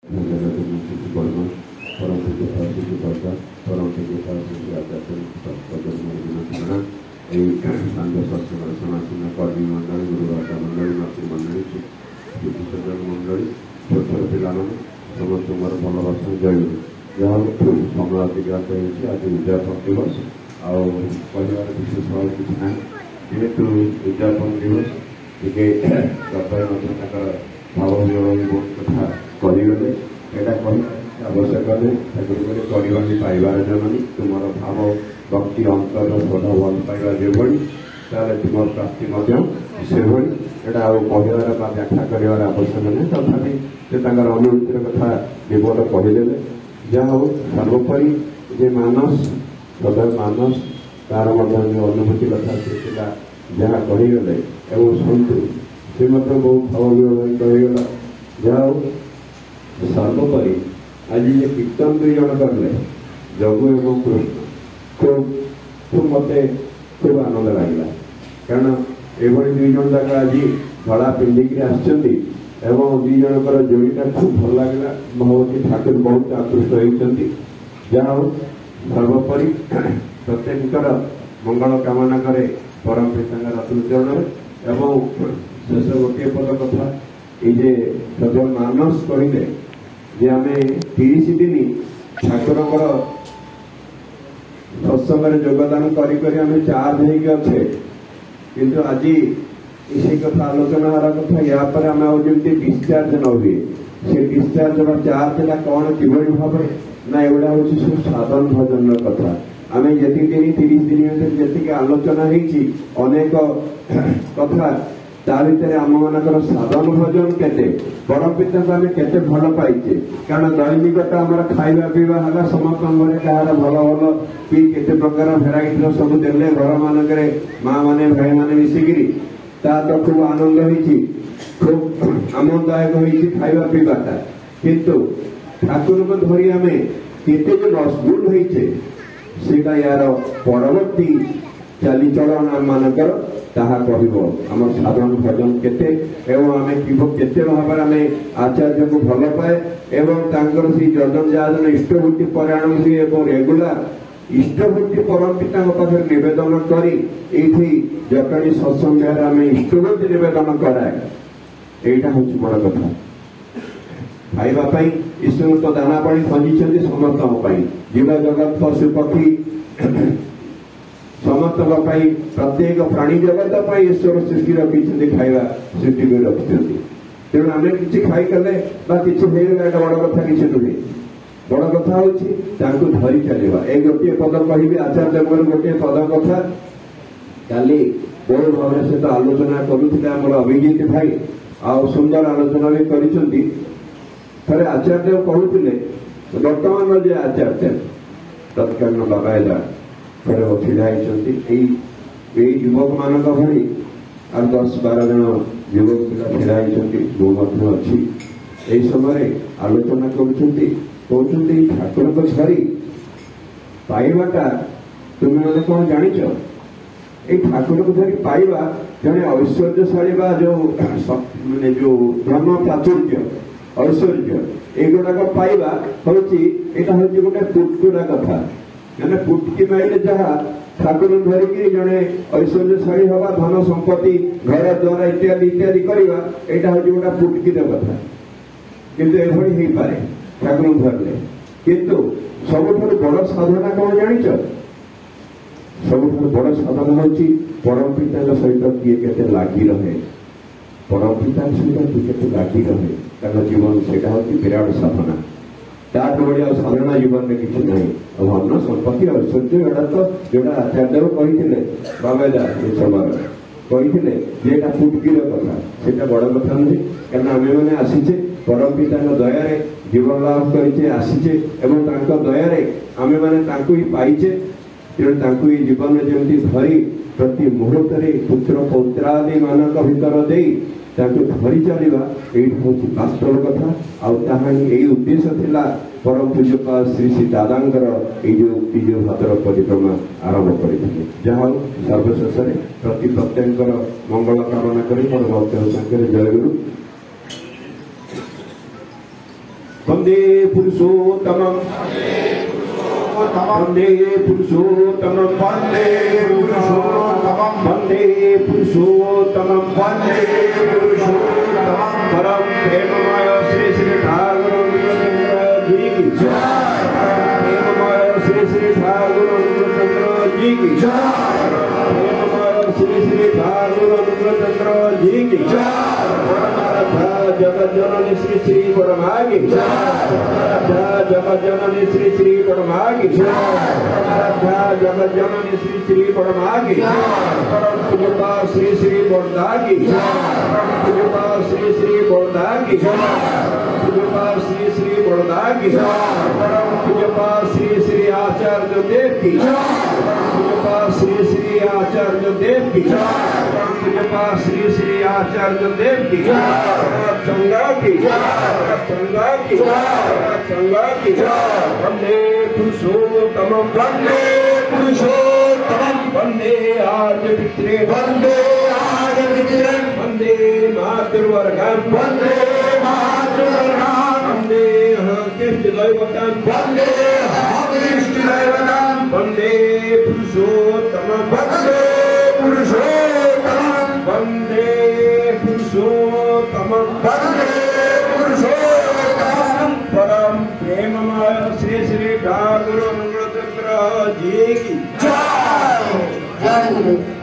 समासीन कर्मी मंडल गुरुवार्ता मंडल मातृमंडल शिक्षक मंडल छोट छोट पिला समस्त भल भाषण जय जहाँ समय अतिक्रांत आज उद्यापन दिवस आर विशेष भाव कि ना जेहेतु उद्यापन दिवस टे भाव बहुत कथा करगले यहाँ आवश्यक करवानी पाइबार जमी तुम भाव भक्ति अंतर श्रद्धा भल पाइबा जो तुम प्राप्ति से यहाँ कहबार व्याख्या कर आवश्यक नहीं तथापि से अनुभूतिर कथा विपद कहदे जहाँ हो सर्वोपरि जे मानस सदर मानस तार अनुभूति कथा से जहाँ कहगले शुणु से बहुत भाव कहगला जहाँ हो सर्वोपरि आज ये कीर्तन दुई जन करले जगु एवं कृष्ण खूब मत खूब आनंद लगे कारण ये दुई जन जाक आज धड़ा पिंधिक आसुदी जनकर जोड़ीटा खूब भल लगे भगवती ठाकुर बहुत आकृष्ट होती जहाँ हो सर्वोपरि प्रत्येक मंगल कामना करे परम पिता रत्न चरण एवं शेष गोटे पद कथा ये सदर मानस कहले जे आम 30 दिन ठाकुर सत्संग योगदान करें चार्ज होके किंतु आज इसी कथा आलोचना हर कथा या आम जमी डिस्चार्ज न हुए से डिस्चार्ज चार्ज है कौन कि भाव ना एगुड़ा हूँ सब साधन भजन कथा आम जी दिन 30 दिन जी आलोचना होनेक कथा ता भर आम मानकर साधन भजन केते बड़ पिता को आम केते भल पाइचे कारण दैनिकटा आम खाଇବା पीवा है समस्त घरे कहार भल भल कि केते प्रकार भेराइटी सब देले घर मानक माँ मैंने भाई मैंने मिसिकी ता तो खूब आनंद होती खूब आनंददायक होती खाଇବା पीवाटा किंतु ठाकुर को धरी आम केते जो मजबूत होइचे सेटा यार परवर्ती चालीचलन आम मानकर ताहा कहब आम साधन भजन केते एवं आम केते भाव आम आचार्य को भल पाए एवं से जजन जहाजन इष्टभूति परायण हुए रेगुलार इष्टभूति परम पिता पाखे नवेदन कर जटणी सत्संग आम इष्टभूति नवेदन कराए यहाँ हूँ बड़ कथा खावाई ईश्वर तो दाना पानी खंजी समस्त जीव जगत पशु पक्षी समस्त प्रत्येक प्राणी जगत ईश्वर सृष्टि रखी खाଇବା सृष्टि कर रखी तेणु आम कि खाई कले कि बड़ कथा किसी नुहे बड़ कथा हूँ धरी चलवा ये गोटे पद कह आचार्य गोटे पद कथा काली बहुत भाव से तो आलोचना करुले आम अभिजीत भाई आ सुंदर आलोचना भी कर आचार्य कहते वर्तमान जे आचार्य तत्कालीन लगाइला छिड़ा युवक मान भाई और 10-12 जन युवक पिला छिड़ा मो अच्छी यही समय आलोचना कहते ठाकुर को छाड़ी पाइबाटा तुम्हें मैंने कौन जाच ये ठाकुर को धरी पाइबा जड़े ऐश्वर्यशाली जो माने जो ब्रह्म प्राचुर्य ऐश्वर्य एगुड़ाक पाइबा हूँ यहाँ हूँ गोटे पुटकुरा कथा मैंने पुटकी माइले जहाँ ठाकुर धरिकी जड़े ऐश्वर्यशाली हवा धन संपत्ति घर द्वारा इत्यादि इत्यादि करवा यहाँ हूँ गोटा पुटकीर कथा किंतु एभली हो पारे ठाकुर धरले किंतु सबुठ बड़ साधना कौन जाच सबुठ बड़ साधना हूँ परम पिता सहित किए के लगी रहे परम पिता सहित किए लगी रहे जीवन से विराट साधना ताठ बढ़िया साधारण जीवन में किसी ना धन संपत्ति ऐश्वर्य एटा तो जोटा आचार्य कहते बाबा ये समय कहते जेटा पुटकीर कथा से बड़ कथा नुहे क्या आम मैंने आसीचे परम पिता दया जीवन लाभ करे आसीचे दया आम मैंने पाइचे तेणु ये जीवन में जमी धरी प्रति मुहूर्त पुत्र पौत्रादि मान भर दे धरी चलवा यही हूँ वास्तव कथा आई उद्देश्य थिला परम पूज्य श्री श्री दादांकर जो भातर परिक्रमा आरंभ करते जहाँ सर्वशेष प्रति प्रत्येक मंगल कामना कर मोर भक्त संख्या जय गुरु वंदे पुरुषोत्तमं वंदे पुरुषोत्तमं वंदे पुरुषोत्तमं वंदे पुरुषोत्तमं वंदे पुरुषोत्तमं परम प्रेममय श्री श्री ठाकुर जी की जय। प्रेममय श्री श्री ठाकुर जी की जय। प्रेममय श्री श्री ठाकुर जी की जय। जगत जननी श्री श्री परमा की जय। जगत जननी श्री श्री परमा की जय। जगत जननी श्री श्री परमा की जय। परम पूज्यपा श्री श्री बड़दा की जय। परम पूज्यपा श्री श्री बड़दा की जय। पूज्यपा श्री श्री बड़दा की जय। परम पूज्यपा श्री श्री आचार्य देव की जय। पूज्यपा श्री श्री आचार्य देव की जय। पूज्यपा श्री श्री आचार्य देव की जय। संगा की जय। संगा की जय। संगा की जय। वंदे पुरुषोत्तमं वंदे पुरुषोत्तमं वंदे आर्य पित्रे वंदे आर्य पित्रे वंदे मातृवर्गं वंदे मातृवर्गं वंदे कृष्णदैवतं वंदे कृष्णदैवतं वंदे पुरुषोत्तमं वंदे पुरुषोत्तमं वंदे पुरुषोत्तमं वंदे पुरुषोत्तमं परम प्रेममय श्री श्री ठाकुर जी की जय। जय।